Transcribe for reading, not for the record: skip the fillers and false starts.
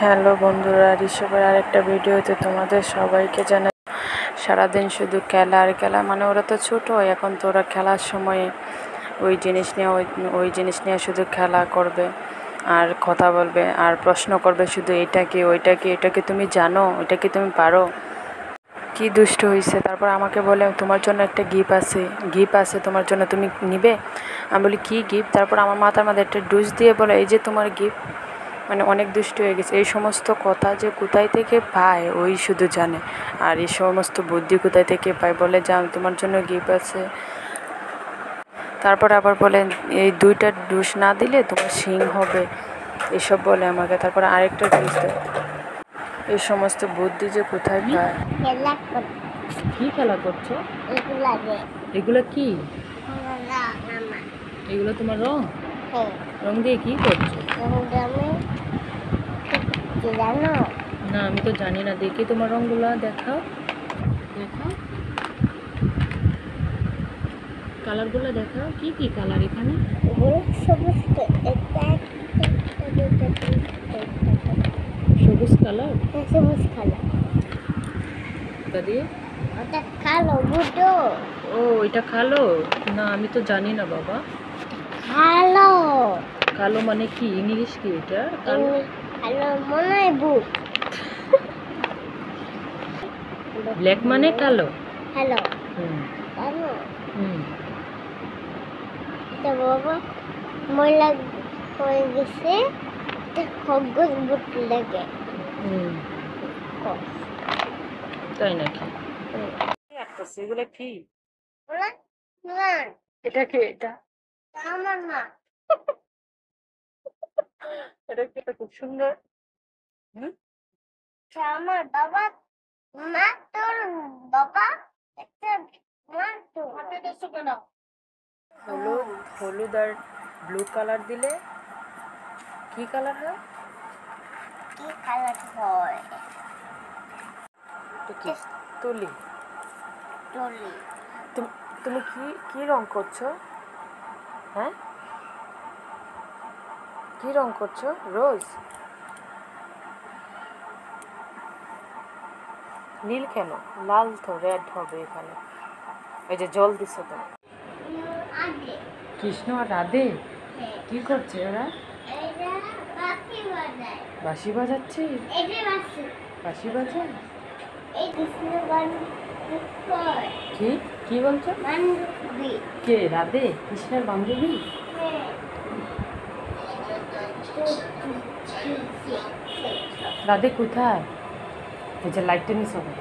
Hello বন্ধুরা, ঋষভের আরেকটা ভিডিওতে তোমাদের সবাইকে জানাই। সারাদিন শুধু খেলা আর খেলা, মানে ওরা তো ছোটো, এখন তো ওরা খেলার সময়ে ওই জিনিস নিয়ে শুধু খেলা করবে আর কথা বলবে আর প্রশ্ন করবে শুধু, এটা কি ওইটা কি, এটা কি তুমি জানো, এটা কি তুমি পারো, কি দুষ্ট হয়েছে। তারপর আমাকে বলে তোমার জন্য একটা গিফট আছে তোমার জন্য, তুমি নিবে। আমি বলি কি গিফট? তারপর আমার মাথার মধ্যে একটা ডুস দিয়ে বলে এই যে তোমার গিফট। মানে অনেক দুষ্ট হয়ে গেছে। এই সমস্ত কথা যে কোথায় থেকে পায় ওই শুধু জানে, আর এই সমস্ত বুদ্ধি কোথায় থেকে পায়। বলে যে তোমার জন্য গিফট আছে, তারপর আবার বলে এই 2টা ডুস না দিলে তোমার শিং হবে, এসব বলে আমাকে। তারপর আরেকটা ডুস দেয়। এই সমস্ত বুদ্ধি যে কোথায় পায়। কি খেলা করছো? এগুলো কি? এগুলো তোমার রং? রং দিয়ে কি করছো? না, আমি তো জানি না। দেখি তোমার রংগুলো দেখাও, কালারগুলো দেখাও। কি কি কালার এখানে? সবুজ কালার। ওটা কালো বুড়ো। ও, এটা কালো? না, আমি তো জানি না বাবা। কালো কালো মানে কি? ইংলিশ কি এটা? কালো মনে হয় বুট। ব্ল্যাক মানে কালো। হ্যালো, কালো। এটা বাবা ময়লা হয়ে গেছে, এটা খগগোশ বুট লাগে। তাই নাকি? এগুলো কি? এটা কি? এটা আমার না, এটা কি? এটা খুব সুন্দর। আমার বাবা মা, তোর বাবা একটা হলুদ আর ব্লু কালার দিলে কি কালার হয়? কি কালার হয়? তুলি। তুমি কি কি রং করছো? হ্যাঁ, কি রং করছো? রোজ? নীল কেন? লাল তো, রেড হবে এখানে। এই যে জল দিছো তো। কৃষ্ণ আর রাধে কি করছে ওরা? বাঁশি বাজাচ্ছে। বাঁশি বাজায়? কি কি বলছো? কে? রাধে কৃষ্ণের বান্ধবী? রাধে কোথায়? এই যে লাইটটা নিস হবে।